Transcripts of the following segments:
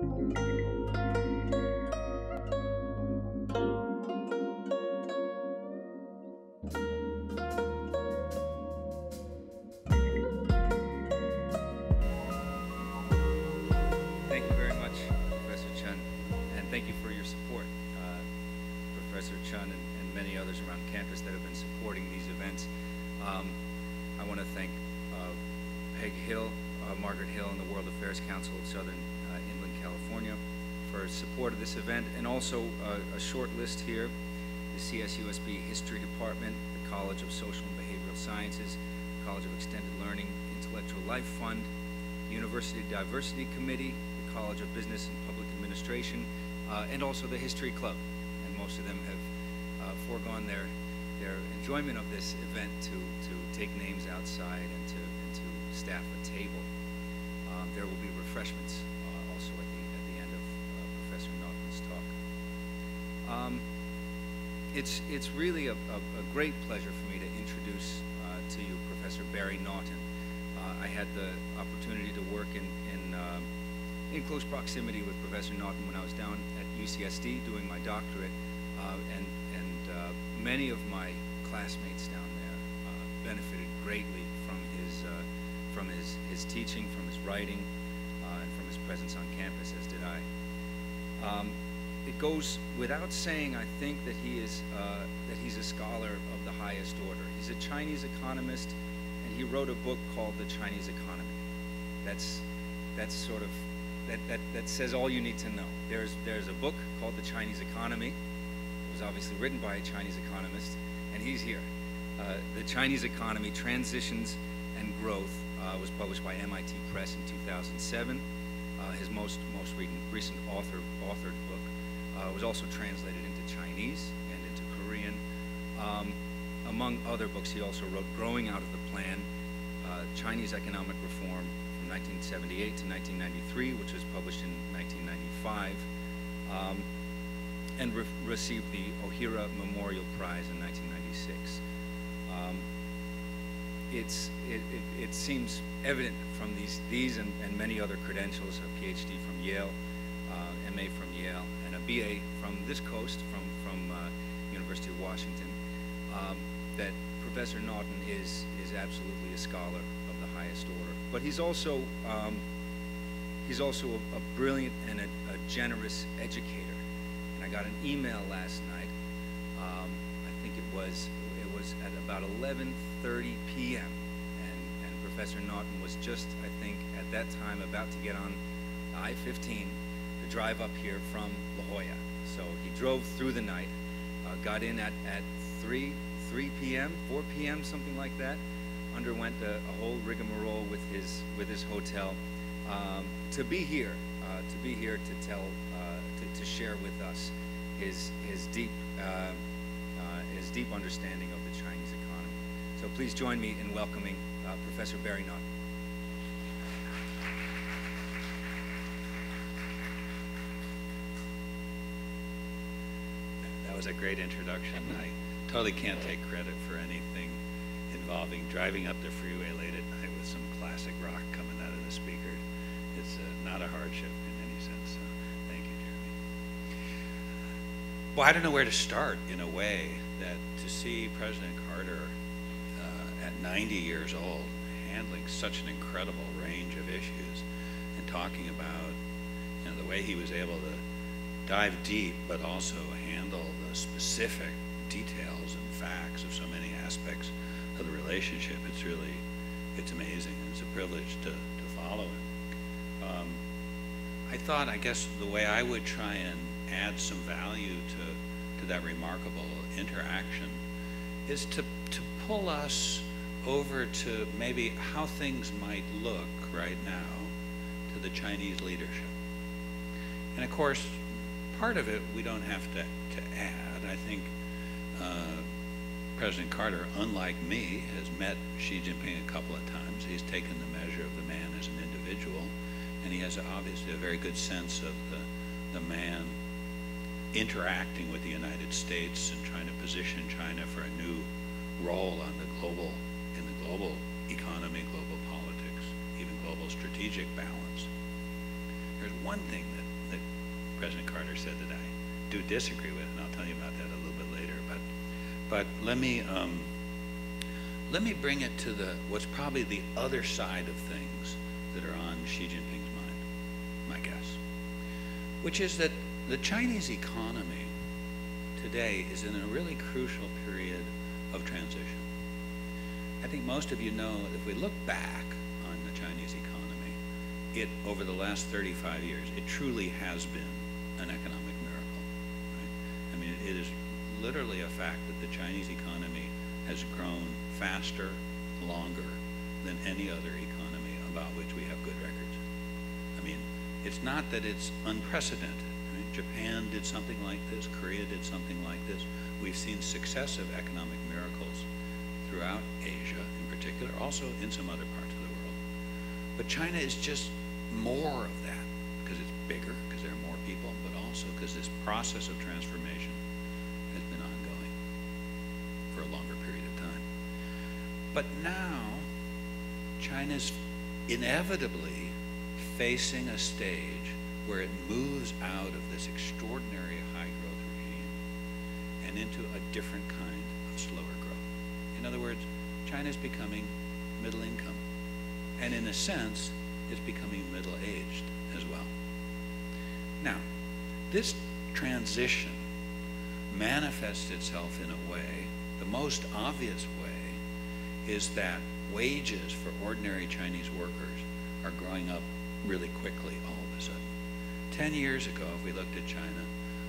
Thank you very much, Professor Chun, and thank you for your support, Professor Chun and many others around campus that have been supporting these events. I want to thank Peg Hill, Margaret Hill, and the World Affairs Council of Southern Inland California for support of this event, and also a short list here: the CSUSB History Department, the College of Social and Behavioral Sciences, College of Extended Learning, Intellectual Life Fund, University Diversity Committee, the College of Business and Public Administration, and also the History Club. And most of them have foregone their enjoyment of this event to take names outside and to staff a table. There will be refreshments also at the end of Professor Naughton's talk. It's really a great pleasure for me to introduce to you Professor Barry Naughton. I had the opportunity to work in close proximity with Professor Naughton when I was down at UCSD doing my doctorate, and many of my classmates down there benefited greatly from his teaching, from his writing, and from his presence on campus, as did I. It goes without saying, I think, that he's a scholar of the highest order. He's a Chinese economist, and he wrote a book called The Chinese Economy. That says all you need to know. There's a book called The Chinese Economy. It was obviously written by a Chinese economist, and he's here. The Chinese Economy: Transitions and Growth was published by MIT Press in 2007. His most recent authored book was also translated into Chinese and into Korean. Among other books, he also wrote Growing Out of the Plan, Chinese Economic Reform from 1978 to 1993, which was published in 1995, and received the Ohira Memorial Prize in 1996. It seems evident from these and many other credentials, a PhD from Yale, MA from Yale, and a BA from this coast, from University of Washington, that Professor Naughton is absolutely a scholar of the highest order. But he's also a brilliant and a generous educator. And I got an email last night. I think it was at about 11:30 p.m. and Professor Naughton was just, I think, at that time about to get on I-15 to drive up here from La Jolla. So he drove through the night, got in at 3 p.m., 4 p.m., something like that, underwent a whole rigmarole with his hotel to be here to tell to share with us his deep understanding of the Chinese economy. So please join me in welcoming Professor Barry Naughton. That was a great introduction. I totally can't take credit for anything involving driving up the freeway late at night with some classic rock coming out of the speaker. It's not a hardship in any sense. So thank you, Jeremy. Well, I don't know where to start, in a way, that to see President Carter at 90 years old handling such an incredible range of issues and talking about, you know, the way he was able to dive deep but also handle the specific details and facts of so many aspects of the relationship. It's amazing. It's a privilege to follow him. I thought, I guess, the way I would try and add some value to that remarkable interaction is to pull us over to maybe how things might look right now to the Chinese leadership. And of course, part of it we don't have to add. I think President Carter, unlike me, has met Xi Jinping a couple of times. He's taken the measure of the man as an individual, and he has obviously a very good sense of the man interacting with the United States and trying to position China for a new role in the global economy, global politics, even global strategic balance. There's one thing that that President Carter said that I do disagree with, and I'll tell you about that a little bit later. But let me bring it to what's probably the other side of things that are on Xi Jinping's mind, my guess, which is that the Chinese economy today is in a really crucial period of transition. I think most of you know, if we look back on the Chinese economy, over the last 35 years, it truly has been an economic miracle. Right? I mean, it is literally a fact that the Chinese economy has grown faster, longer than any other economy about which we have good records. I mean, it's not that it's unprecedented. Right? Japan did something like this, Korea did something like this. We've seen successive economic miracles throughout Asia in particular, also in some other parts of the world. But China is just more of that, because it's bigger, because there are more people, but also because this process of transformation has been ongoing for a longer period of time. But now, China's inevitably facing a stage where it moves out of this extraordinary high growth regime and into a different kind of slower growth. In other words, China is becoming middle income, and in a sense, is becoming middle-aged as well. Now, this transition manifests itself in a way, the most obvious way, is that wages for ordinary Chinese workers are growing up really quickly all of a sudden. 10 years ago, if we looked at China,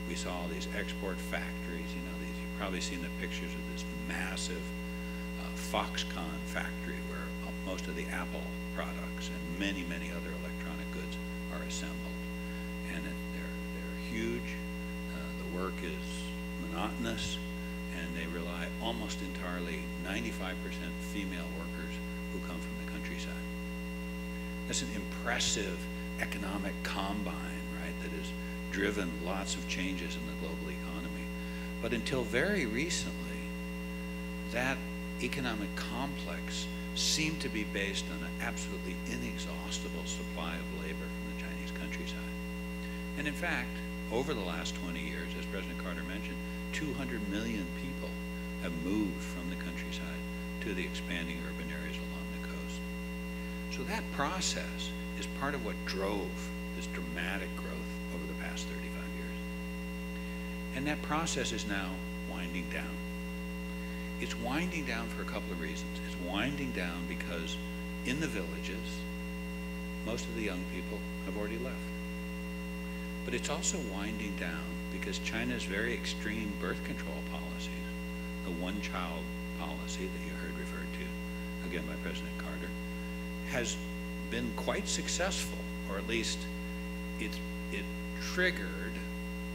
we saw all these export factories, you've probably seen the pictures of this massive Foxconn factory where most of the Apple products and many, many other electronic goods are assembled. And they're huge, the work is monotonous, and they rely almost entirely, 95% female workers who come from the countryside. That's an impressive economic combine, right, that has driven lots of changes in the global economy. But until very recently, that economic complex seemed to be based on an absolutely inexhaustible supply of labor from the Chinese countryside. And in fact, over the last 20 years, as President Carter mentioned, 200 million people have moved from the countryside to the expanding urban areas along the coast. So that process is part of what drove this dramatic growth over the past 35 years. And that process is now winding down. It's winding down for a couple of reasons. It's winding down because in the villages, most of the young people have already left. But it's also winding down because China's very extreme birth control policies, the one-child policy that you heard referred to, again by President Carter, has been quite successful, or at least it triggered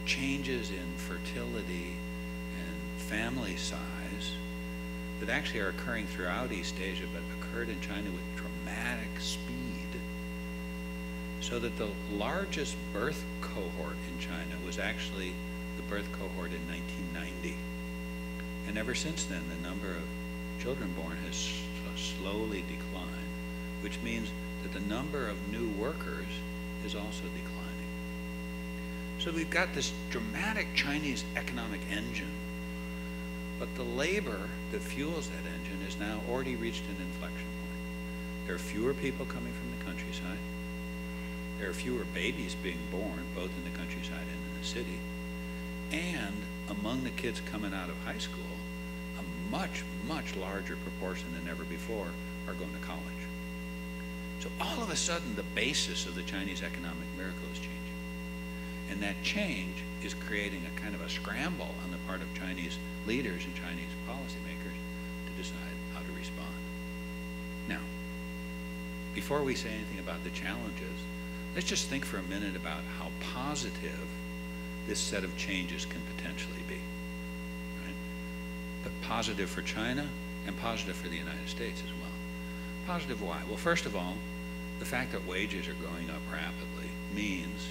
changes in fertility and family size that actually are occurring throughout East Asia, but occurred in China with dramatic speed, so that the largest birth cohort in China was actually the birth cohort in 1990. And ever since then, the number of children born has slowly declined, which means that the number of new workers is also declining. So we've got this dramatic Chinese economic engine, but the labor that fuels that engine has now already reached an inflection point. There are fewer people coming from the countryside. There are fewer babies being born, both in the countryside and in the city. And among the kids coming out of high school, a much, much larger proportion than ever before are going to college. So all of a sudden, the basis of the Chinese economic miracle is changing. And that change is creating a kind of a scramble on the part of Chinese leaders and Chinese policymakers to decide how to respond. Now, before we say anything about the challenges, let's just think for a minute about how positive this set of changes can potentially be. Right? But positive for China and positive for the United States as well. Positive why? Well, first of all, the fact that wages are going up rapidly means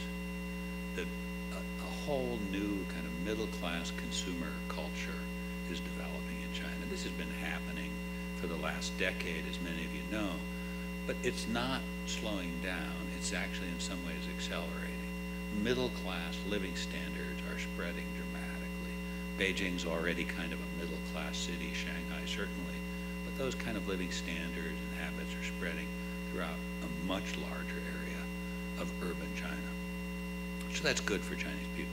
that a whole new kind of middle-class consumer culture is developing in China. This has been happening for the last decade, as many of you know, but it's not slowing down. It's actually in some ways accelerating. middle-class living standards are spreading dramatically. Beijing's already kind of a middle-class city, Shanghai certainly, but those kind of living standards and habits are spreading throughout a much larger area of urban China. So that's good for Chinese people.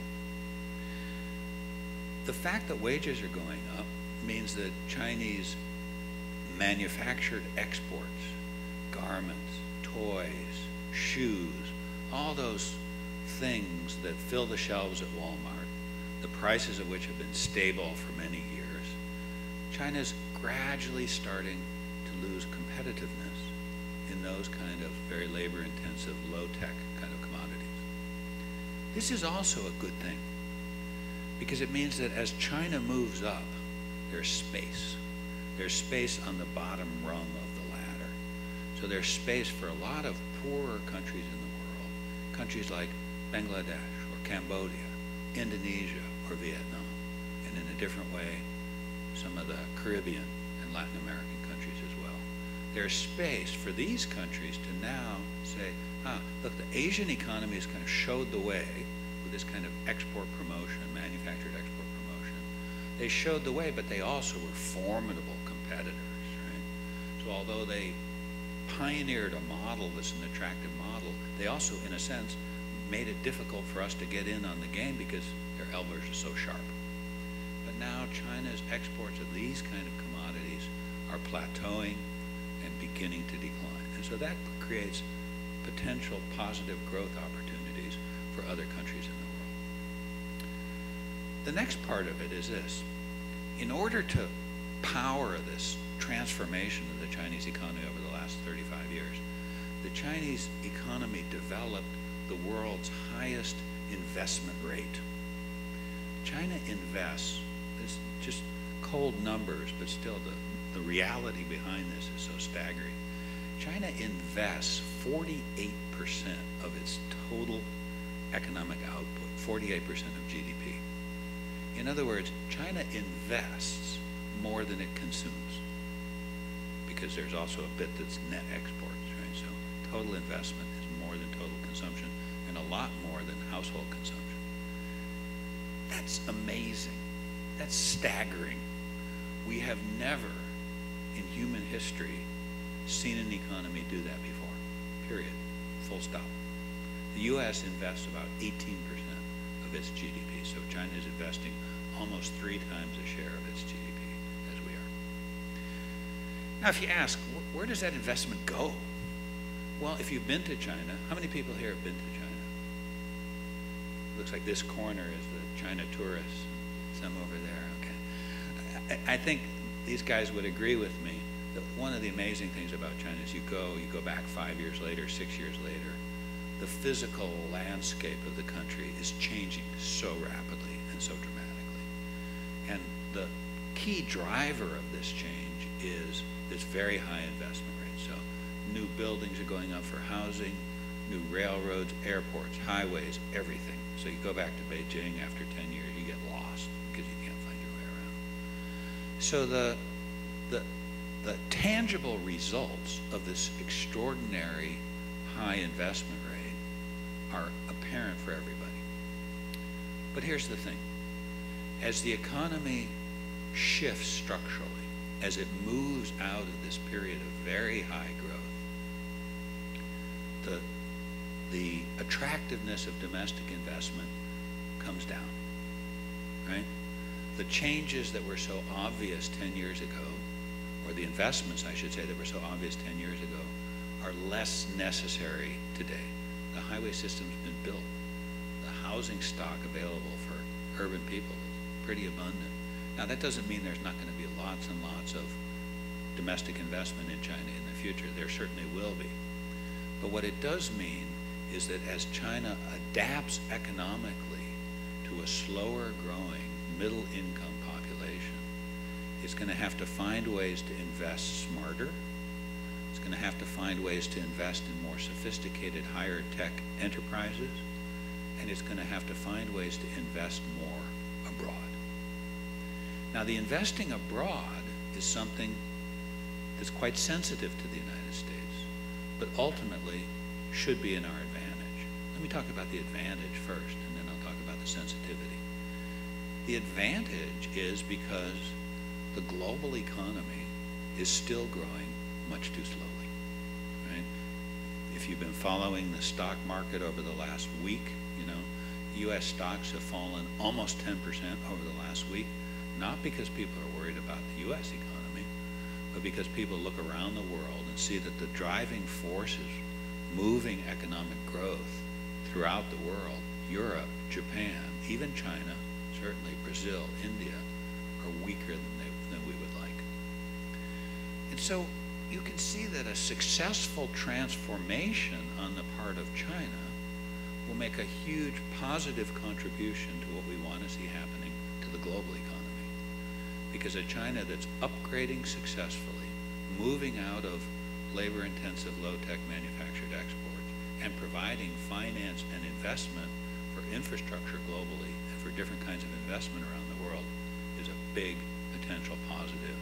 The fact that wages are going up means that Chinese manufactured exports, garments, toys, shoes, all those things that fill the shelves at Walmart, the prices of which have been stable for many years, China's gradually starting to lose competitiveness in those kind of very labor-intensive, low-tech kind of commodities. This is also a good thing, because it means that as China moves up, there's space. There's space on the bottom rung of the ladder. So there's space for a lot of poorer countries in the world, countries like Bangladesh or Cambodia, Indonesia or Vietnam, and in a different way, some of the Caribbean and Latin American countries as well. There's space for these countries to now say, look, the Asian economy has kind of showed the way with this kind of export promotion, manufactured export promotion. They showed the way, but they also were formidable competitors, right? So although they pioneered a model that's an attractive model, they also, in a sense, made it difficult for us to get in on the game because their elbows are so sharp. But now China's exports of these kind of commodities are plateauing and beginning to decline. And so that creates potential positive growth opportunities for other countries in the world. The next part of it is this. In order to power this transformation of the Chinese economy over the last 35 years, the Chinese economy developed the world's highest investment rate. China invests, it's just cold numbers, but still the reality behind this is so staggering. China invests 48% of its total economic output, 48% of GDP. In other words, China invests more than it consumes, because there's also a bit that's net exports, right? So total investment is more than total consumption, and a lot more than household consumption. That's amazing. That's staggering. We have never in human history seen an economy do that before, period, full stop. The US invests about 18% of its GDP, so China is investing almost 3 times the share of its GDP as we are. Now, if you ask, where does that investment go? Well, if you've been to China, how many people here have been to China? Looks like this corner is the China tourists, some over there, okay. I think these guys would agree with me that one of the amazing things about China is you go back 5 years later, 6 years later, the physical landscape of the country is changing so rapidly and so dramatically. And the key driver of this change is this very high investment rate. So new buildings are going up for housing, new railroads, airports, highways, everything. So you go back to Beijing after 10 years, you get lost because you can't find your way around. So the tangible results of this extraordinary high investment rate are apparent for everybody. But here's the thing. As the economy shifts structurally, as it moves out of this period of very high growth, the attractiveness of domestic investment comes down, right? The changes that were so obvious 10 years ago, or the investments, I should say, that were so obvious 10 years ago, are less necessary today. The highway system's been built. The housing stock available for urban people is pretty abundant. Now, that doesn't mean there's not going to be lots and lots of domestic investment in China in the future. There certainly will be. But what it does mean is that as China adapts economically to a slower growing middle income population, it's going to have to find ways to invest smarter. It's going to have to find ways to invest in more sophisticated higher tech enterprises. And it's going to have to find ways to invest more abroad. Now, the investing abroad is something that's quite sensitive to the United States, but ultimately should be in our advantage. let me talk about the advantage first, and then I'll talk about the sensitivity. The advantage is because the global economy is still growing much too slowly, right? If you've been following the stock market over the last week, you know, U.S. stocks have fallen almost 10% over the last week, not because people are worried about the U.S. economy, but because people look around the world and see that the driving forces moving economic growth throughout the world, Europe, Japan, even China, certainly Brazil, India, are weaker than we would like. And so you can see that a successful transformation on the part of China will make a huge positive contribution to what we want to see happening to the global economy. Because a China that's upgrading successfully, moving out of labor-intensive, low-tech manufactured exports, and providing finance and investment for infrastructure globally and for different kinds of investment around the world is a big potential positive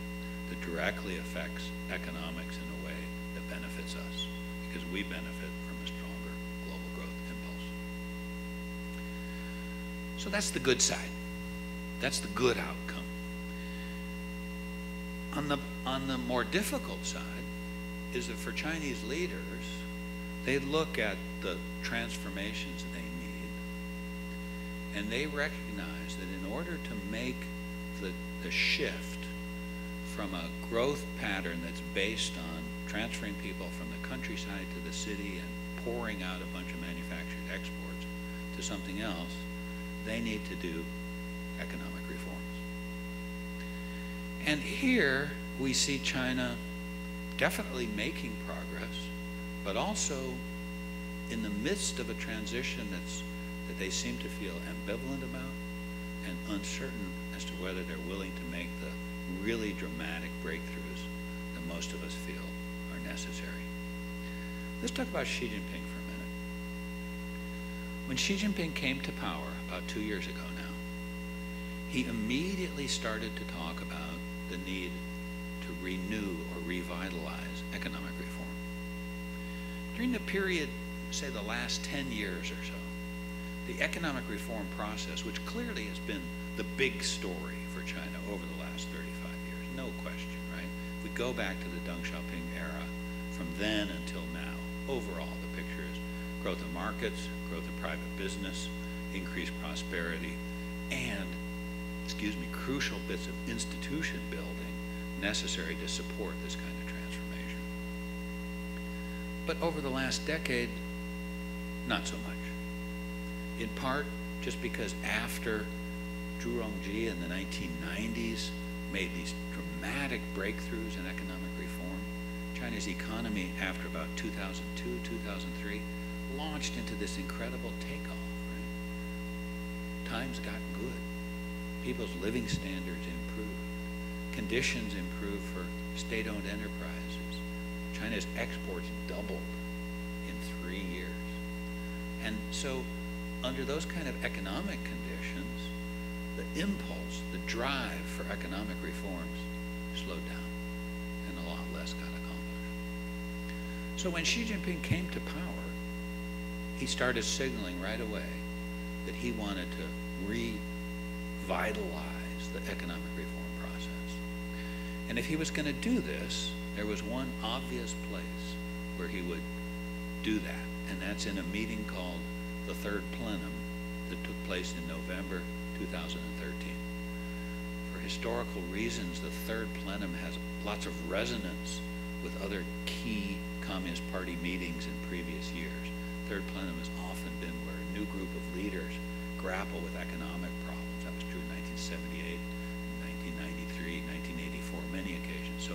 that directly affects economics in a way that benefits us, because we benefit from a stronger global growth impulse. So that's the good side. That's the good outcome. On the more difficult side is that for Chinese leaders, they look at the transformations they need, and they recognize that in order to make the shift from a growth pattern that's based on transferring people from the countryside to the city and pouring out a bunch of manufactured exports to something else, they need to do economic reforms. And here we see China definitely making progress, but also in the midst of a transition that they seem to feel ambivalent about and uncertain as to whether they're willing to make the really dramatic breakthroughs that most of us feel are necessary. Let's talk about Xi Jinping for a minute. When Xi Jinping came to power about 2 years ago now, he immediately started to talk about the need to renew or revitalize economic reform. During the period, say the last 10 years or so, the economic reform process, which clearly has been the big story for China over the last 35 years, no question, right? If we go back to the Deng Xiaoping era, from then until now, overall the picture is growth of markets, growth of private business, increased prosperity, and, crucial bits of institution building necessary to support this kind of transformation. But over the last decade, not so much. In part, just because after Zhu Rongji in the 1990s made these dramatic breakthroughs in economic reform, China's economy after about 2002, 2003, launched into this incredible takeoff, right? Times got good. People's living standards improved. Conditions improved for state-owned enterprises. China's exports doubled in 3 years. And so under those kind of economic conditions, the impulse, the drive for economic reforms slowed down, and a lot less got accomplished. So when Xi Jinping came to power, he started signaling right away that he wanted to revitalize the economic reform process. And if he was going to do this, there was one obvious place where he would do that, and that's in a meeting called the Third Plenum that took place in November 2013. For historical reasons, the Third Plenum has lots of resonance with other key Communist Party meetings in previous years. Third Plenum has often been where a new group of leaders grapple with economic problems. That was true in 1978, 1993, 1984, many occasions. So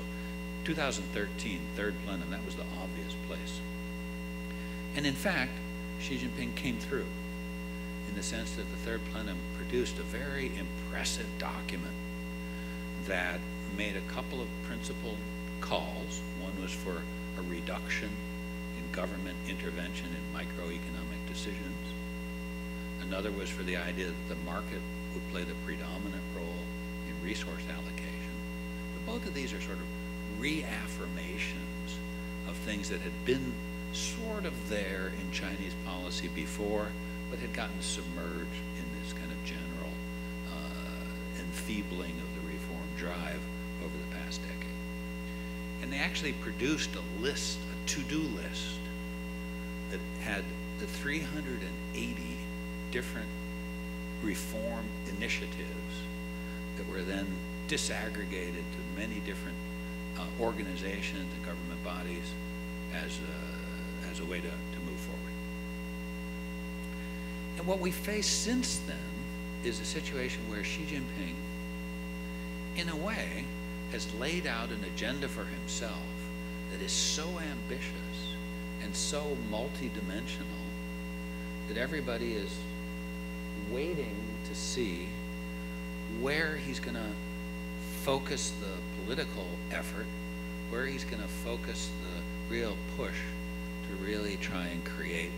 2013, Third Plenum, that was the obvious place. And in fact, Xi Jinping came through in the sense that the Third Plenum produced a very impressive document that made a couple of principal calls. One was for a reduction in government intervention in microeconomic decisions. Another was for the idea that the market would play the predominant role in resource allocation. But both of these are sort of reaffirmations of things that had been sort of there in Chinese policy before, but had gotten submerged in this kind of general enfeebling of the reform drive over the past decade. And they actually produced a list, a to-do list, that had the 380 different reform initiatives that were then disaggregated to many different organizations and government bodies as a way to move forward. And what we face since then is a situation where Xi Jinping, in a way, has laid out an agenda for himself that is so ambitious and so multidimensional that everybody is waiting to see where he's going to focus the political effort, where he's going to focus the real push to really try and create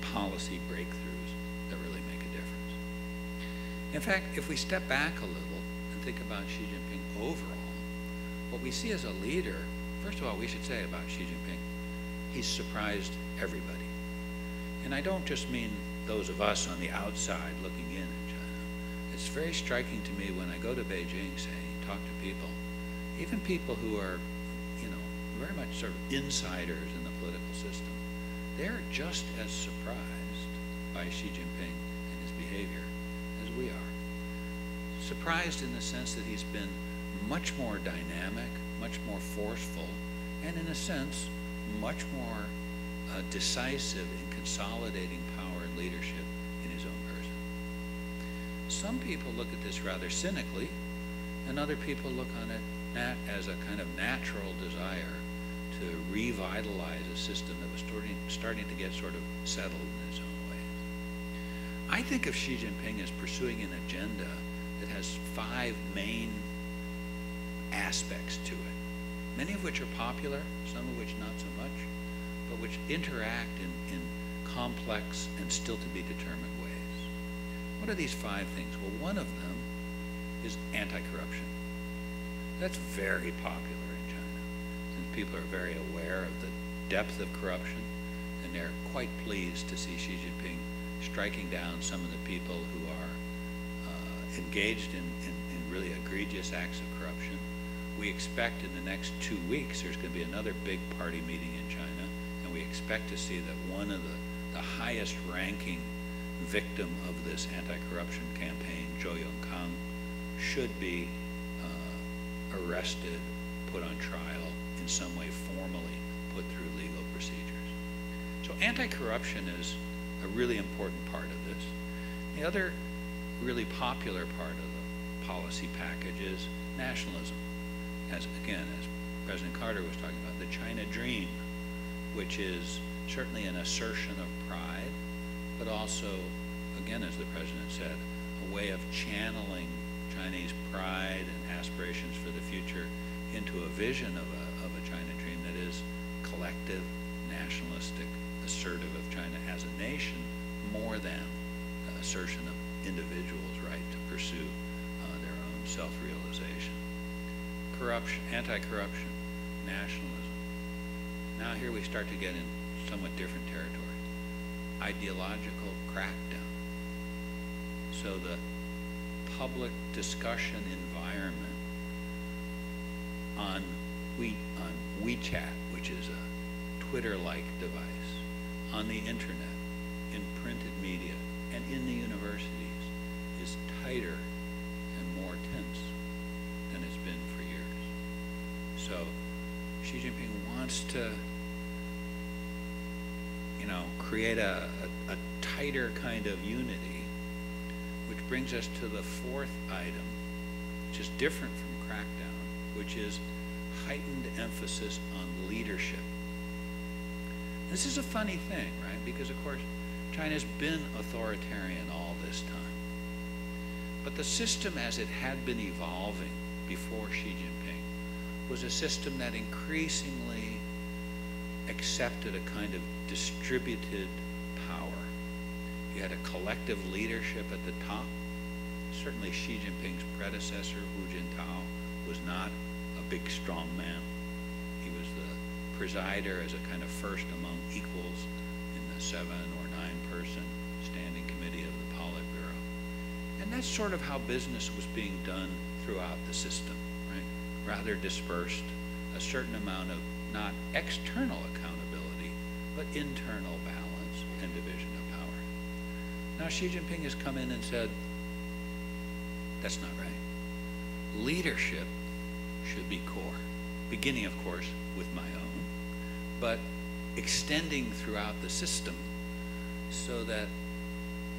policy breakthroughs that really make a difference. In fact, if we step back a little and think about Xi Jinping overall, what we see as a leader, first of all, we should say about Xi Jinping, he's surprised everybody. And I don't just mean those of us on the outside looking in China. It's very striking to me when I go to Beijing, say, talk to people, even people who are, very much sort of insiders in the political system, they're just as surprised by Xi Jinping and his behavior as we are. Surprised in the sense that he's been much more dynamic, much more forceful, and in a sense, much more decisive in consolidating power and leadership in his own person. Some people look at this rather cynically, and other people look on it as a kind of natural desire to revitalize a system that was starting to get sort of settled in its own ways. I think of Xi Jinping as pursuing an agenda that has 5 main aspects to it, many of which are popular, some of which not so much, but which interact in complex and still to be determined ways. What are these 5 things? Well, one of them is anti-corruption. That's very popular in China, and people are very aware of the depth of corruption, and they're quite pleased to see Xi Jinping striking down some of the people who are engaged in really egregious acts of corruption. We expect in the next 2 weeks there's going to be another big party meeting in China, and we expect to see that one of the highest ranking victim of this anti-corruption campaign, Zhou Yongkang, should be arrested, put on trial, in some way formally put through legal procedures. So anti-corruption is a really important part of this. The other really popular part of the policy package is nationalism. As President Carter was talking about, the China dream, which is certainly an assertion of pride, but also, again, as the President said, a way of channeling Chinese pride and aspirations for the future into a vision of a China dream that is collective, nationalistic, assertive of China as a nation, more than the assertion of individuals' right to pursue their own self-realization. Corruption, anti-corruption, nationalism. Now here we start to get in somewhat different territory. Ideological crackdown. So the public discussion environment on WeChat, which is a Twitter-like device, on the internet, in printed media, and in the universities, is tighter and more tense than it's been for years. So Xi Jinping wants to, create a tighter kind of unity, which brings us to the 4th item, which is different from crackdown, which is heightened emphasis on leadership. This is a funny thing, right? Because, of course, China's been authoritarian all this time. But the system as it had been evolving before Xi Jinping was a system that increasingly accepted a kind of distributed power. You had a collective leadership at the top. Certainly Xi Jinping's predecessor, Hu Jintao, was not a big, strong man. He was the presider as a kind of first among equals in the 7 or 9 person standing committee of the Politburo. And that's sort of how business was being done throughout the system, right? Rather dispersed, a certain amount of not external accountability, but internal balance and division of power. Now Xi Jinping has come in and said, that's not right. Leadership should be core, beginning, of course, with my own, but extending throughout the system so that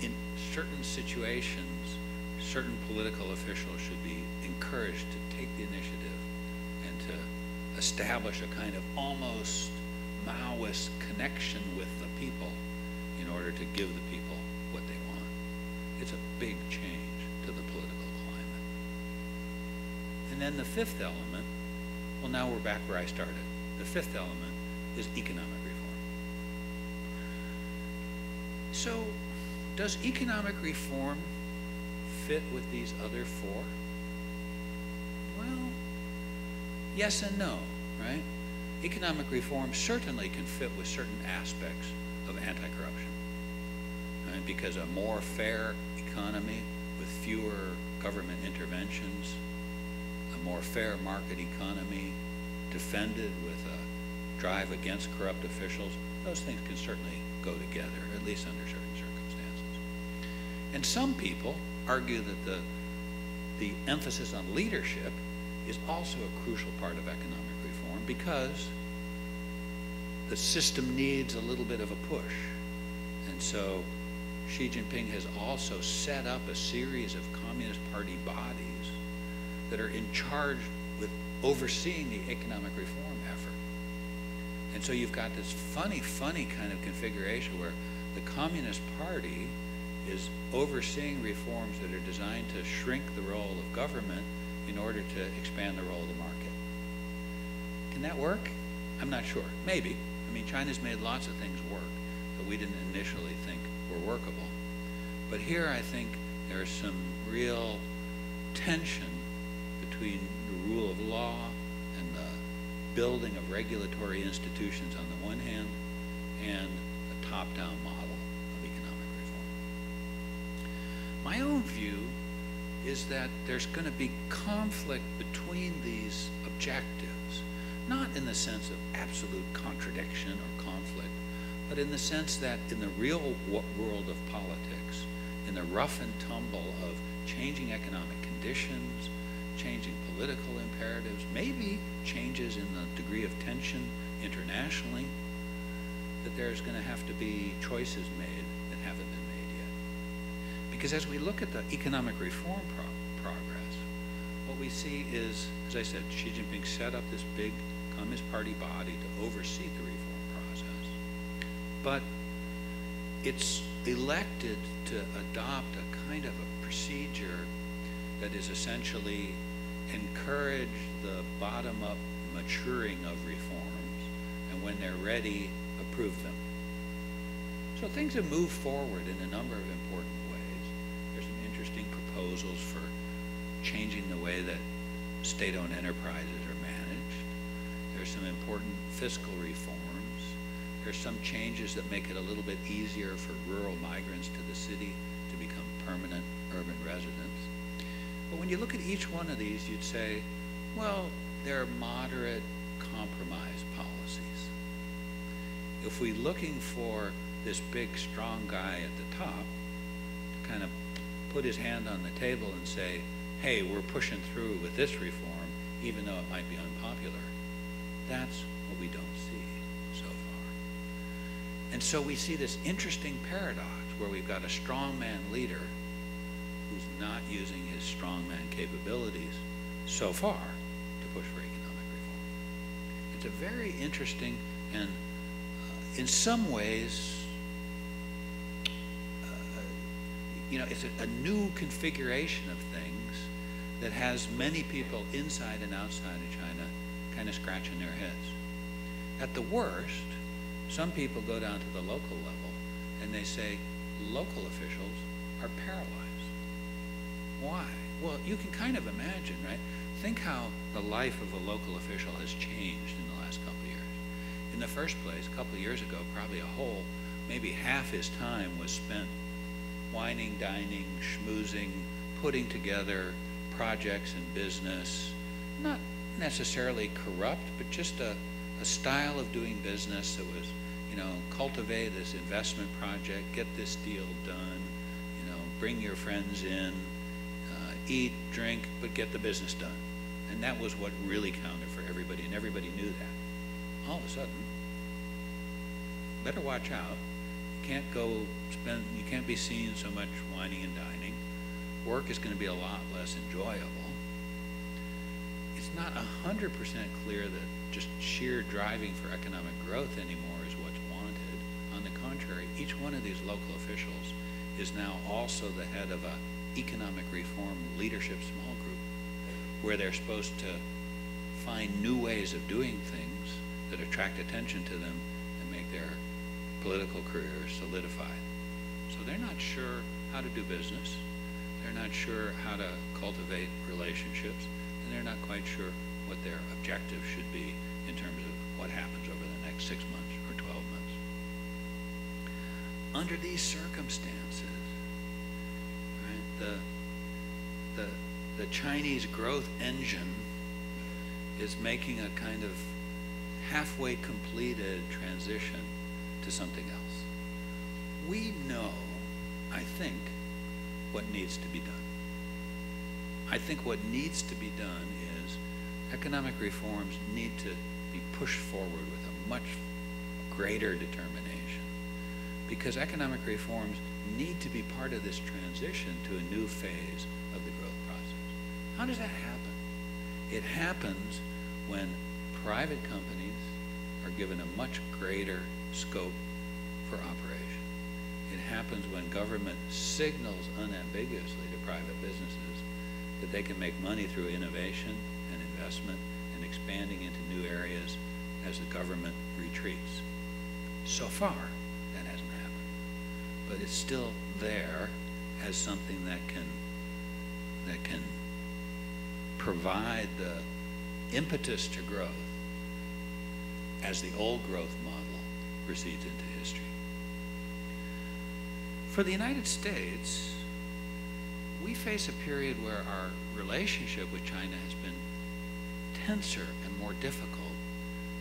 in certain situations, certain political officials should be encouraged to take the initiative and to establish a kind of almost Maoist connection with the people in order to give the people what they want. It's a big change to the political climate. And then the fifth element, well, now we're back where I started. The fifth element is economic reform. So, does economic reform fit with these other four? Well, yes and no, right? Economic reform certainly can fit with certain aspects of anti-corruption, right? Because a more fair economy with fewer government interventions, a more fair market economy defended with a drive against corrupt officials, those things can certainly go together, at least under certain circumstances. And some people argue that the emphasis on leadership is also a crucial part of economic reform because the system needs a little bit of a push. And so Xi Jinping has also set up a series of Communist Party bodies that are in charge with overseeing the economic reform effort. And so you've got this funny kind of configuration where the Communist Party is overseeing reforms that are designed to shrink the role of government in order to expand the role of the market. Can that work? I'm not sure. Maybe. I mean, China's made lots of things work that we didn't initially think were workable. But here I think there's some real tension between the rule of law and the building of regulatory institutions on the one hand and a top-down model of economic reform. My own view is that there's going to be conflict between these objectives, not in the sense of absolute contradiction or conflict, but in the sense that in the real world of politics, in the rough and tumble of changing economic conditions, changing political imperatives, maybe changes in the degree of tension internationally, that there's going to have to be choices made that haven't been made yet. Because as we look at the economic reform progress, what we see is, as I said, Xi Jinping set up this big Communist Party body to oversee the reform process. But it's elected to adopt a kind of a procedure that is essentially encourage the bottom-up maturing of reforms, and when they're ready, approve them. So things have moved forward in a number of important ways. There's some interesting proposals for changing the way that state-owned enterprises are managed. There's some important fiscal reforms. There's some changes that make it a little bit easier for rural migrants to the city to become permanent urban residents. But when you look at each one of these, you'd say, well, they're moderate compromise policies. If we're looking for this big, strong guy at the top to kind of put his hand on the table and say, hey, we're pushing through with this reform, even though it might be unpopular, that's what we don't see so far. And so we see this interesting paradox where we've got a strongman leader who's not using his strongman capabilities so far to push for economic reform. It's a very interesting and in some ways, it's a new configuration of things that has many people inside and outside of China kind of scratching their heads. At the worst, some people go down to the local level and they say local officials are paralyzed. Why? Well, you can kind of imagine, right? Think how the life of a local official has changed in the last couple of years. in the first place, a couple of years ago, probably maybe half his time was spent whining, dining, schmoozing, putting together projects and business, not necessarily corrupt, but just a style of doing business that was, cultivate this investment project, get this deal done, bring your friends in, eat, drink, but get the business done. And that was what really counted for everybody, and everybody knew that. All of a sudden, better watch out. You can't be seen so much whining and dining. Work is going to be a lot less enjoyable. It's not 100% clear that just sheer driving for economic growth anymore is what's wanted. On the contrary, each one of these local officials is now also the head of an economic reform leadership small group, where they're supposed to find new ways of doing things that attract attention to them and make their political careers solidified. So they're not sure how to do business, they're not sure how to cultivate relationships, and they're not quite sure what their objective should be in terms of what happens over the next 6 months or 12 months. Under these circumstances, right, the Chinese growth engine is making a kind of halfway completed transition to something else. We know, I think, what needs to be done. I think what needs to be done is economic reforms need to be pushed forward with a much greater determination, because economic reforms need to be part of this transition to a new phase of the growth process. How does that happen? It happens when private companies are given a much greater scope for operation. It happens when government signals unambiguously to private businesses that they can make money through innovation and investment and expanding into new areas as the government retreats. So far, that hasn't happened, but it's still there as something that can provide the impetus to growth as the old growth model recedes into history. For the United States, we face a period where our relationship with China has been tenser and more difficult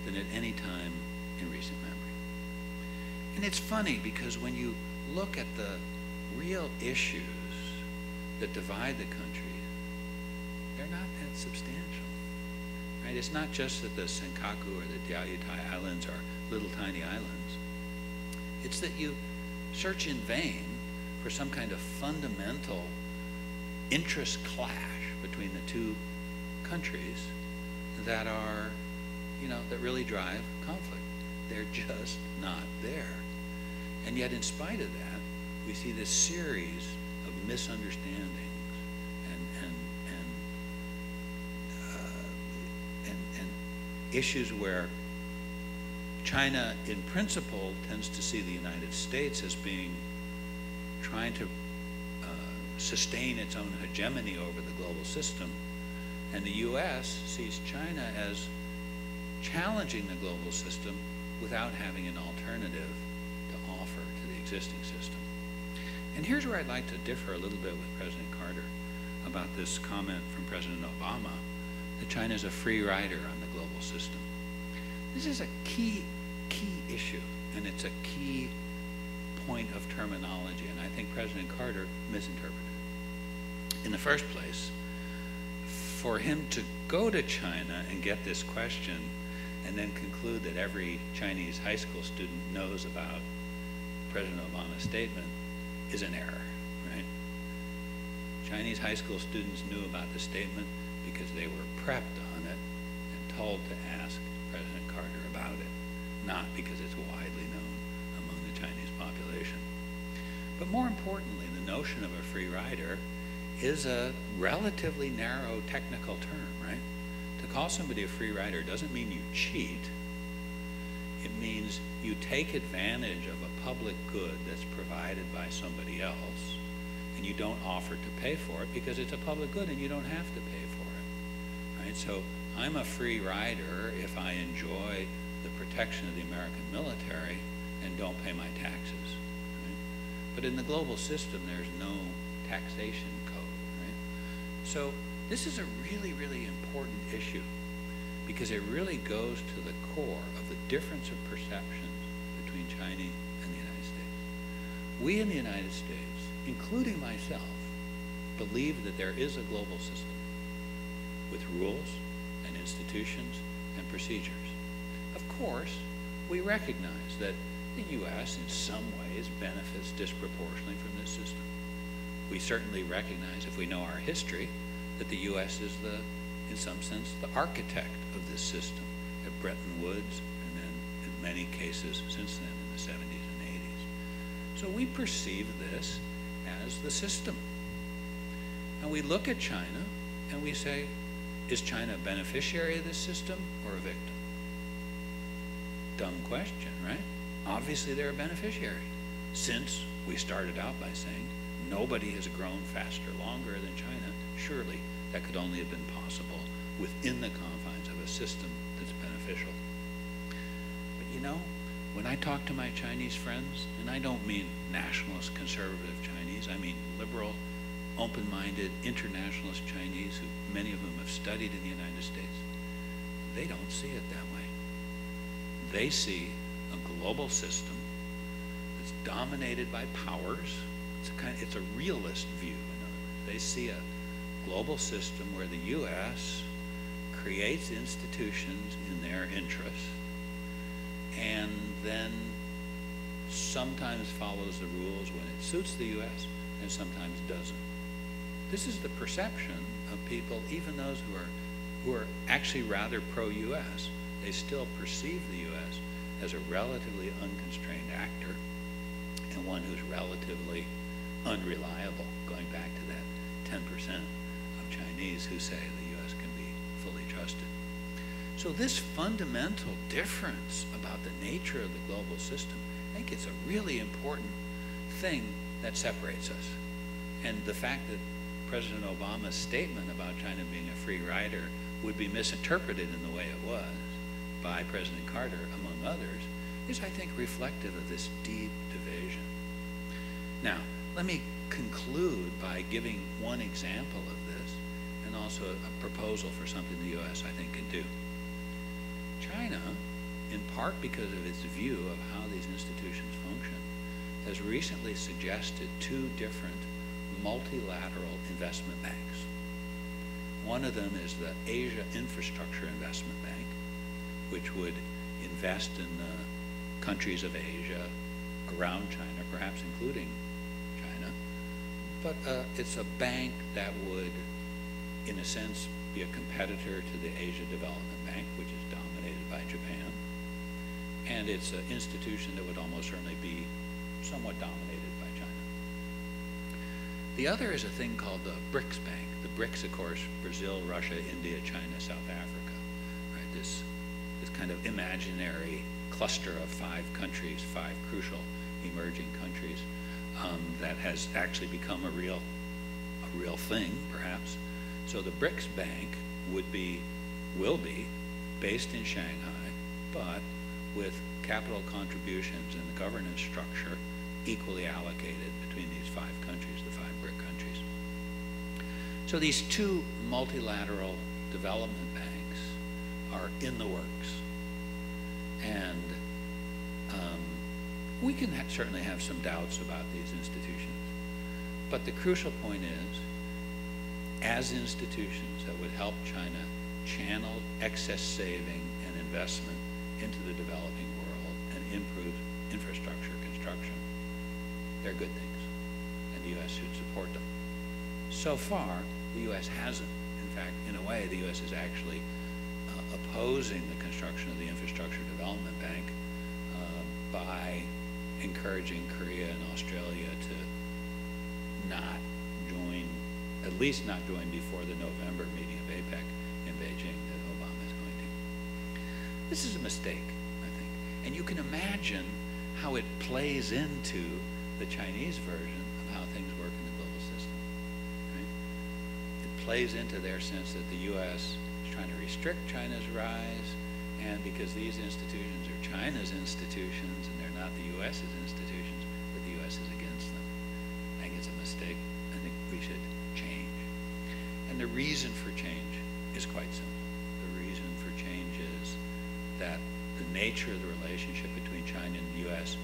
than at any time in recent memory. And it's funny because when you look at the real issues that divide the country, they're not that substantial. Right? It's not just that the Senkaku or the Diaoyutai Islands are little tiny islands. It's that you search in vain for some kind of fundamental interest clash between the two countries that are, that really drive conflict. They're just not there. And yet, in spite of that, we see this series of misunderstandings and issues where China, in principle, tends to see the United States as being trying to sustain its own hegemony over the global system, and the U.S. sees China as challenging the global system without having an alternative to offer to the existing system. And here's where I'd like to differ a little bit with President Carter about this comment from President Obama that China is a free rider on the global system. This is a key issue, and it's a key point of terminology, and I think President Carter misinterpreted it. In the first place, for him to go to China and get this question and then conclude that every Chinese high school student knows about President Obama's statement is an error, right? Chinese high school students knew about the statement because they were prepped on it and told to ask President Carter about it, not because it's widely known among the Chinese population. But more importantly, the notion of a free rider is a relatively narrow technical term, right? To call somebody a free rider doesn't mean you cheat. It means you take advantage of a public good that's provided by somebody else, and you don't offer to pay for it because it's a public good and you don't have to pay for it, right? So I'm a free rider if I enjoy the protection of the American military and don't pay my taxes. Right? But in the global system, there's no taxation code. Right? So this is a really, really important issue because it really goes to the core of the difference of perceptions between China and the United States. We in the United States, including myself, believe that there is a global system with rules and institutions and procedures. Of course, we recognize that the U.S. in some ways benefits disproportionately from this system. We certainly recognize, if we know our history, that the U.S. is in some sense, the architect of this system at Bretton Woods and then in many cases since then in the 70s and 80s. So we perceive this as the system. And we look at China and we say, is China a beneficiary of this system or a victim? Dumb question, right? Obviously they're a beneficiary, since we started out by saying nobody has grown faster, longer than China. Surely that could only have been possible within the confines of a system that's beneficial. But you know, when I talk to my Chinese friends, and I don't mean nationalist conservative Chinese, I mean liberal, open-minded, internationalist Chinese, who many of them have studied in the United States, they don't see it that way. They see a global system that's dominated by powers. It's a realist view, in other words. They see a global system where the U.S. creates institutions in their interests and then sometimes follows the rules when it suits the U.S. and sometimes doesn't. This is the perception of people, even those who are actually rather pro-U.S. They still perceive the U.S. as a relatively unconstrained actor and one who's relatively unreliable, going back to that 10% of Chinese who say the U.S. can be fully trusted. So this fundamental difference about the nature of the global system, I think it's a really important thing that separates us. And the fact that President Obama's statement about China being a free rider would be misinterpreted in the way it was by President Carter, among others, is, I think, reflective of this deep division. Now, let me conclude by giving one example of this and also a proposal for something the U.S. I think can do. China, in part because of its view of how these institutions function, has recently suggested two different multilateral investment banks. One of them is the Asia Infrastructure Investment Bank, which would invest in countries of Asia around China, perhaps including China. But it's a bank that would, in a sense, be a competitor to the Asia Development Bank, which is dominated by Japan. And it's an institution that would almost certainly be somewhat dominated by China. The other is a thing called the BRICS Bank. The BRICS, of course, Brazil, Russia, India, China, South Africa, right? This kind of imaginary cluster of 5 countries, 5 crucial emerging countries, that has actually become a real thing, perhaps. So the BRICS Bank will be based in Shanghai, but with capital contributions and the governance structure equally allocated between these 5 countries, the 5 BRIC countries. So these 2 multilateral development banks are in the works. And we can certainly have some doubts about these institutions. But the crucial point is, as institutions that would help China channel excess saving and investment into the developing world and improve infrastructure construction, they're good things, and the U.S. should support them. So far, the U.S. hasn't. In fact, in a way, the U.S. is actually opposing the construction of the Infrastructure Development Bank by encouraging Korea and Australia to not join, at least not join before the November meeting of APEC in Beijing that Obama is going to. This is a mistake, I think. And you can imagine how it plays into the Chinese version of how things work in the global system. Right? It plays into their sense that the U.S. is trying to restrict China's rise And because these institutions are China's institutions and they're not the U.S.'s institutions, but the U.S. is against them. I think it's a mistake. I think we should change. And the reason for change is quite simple. The reason for change is that the nature of the relationship between China and the U.S.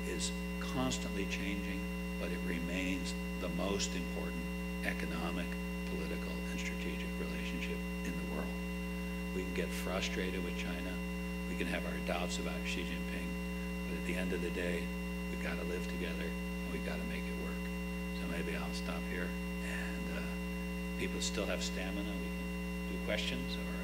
is constantly changing, but it remains the most important economic, political, and strategic relationship in the world. We can get frustrated with China. We can have our doubts about Xi Jinping, but at the end of the day, we've got to live together and we've got to make it work. So maybe I'll stop here, and people still have stamina. We can do questions, or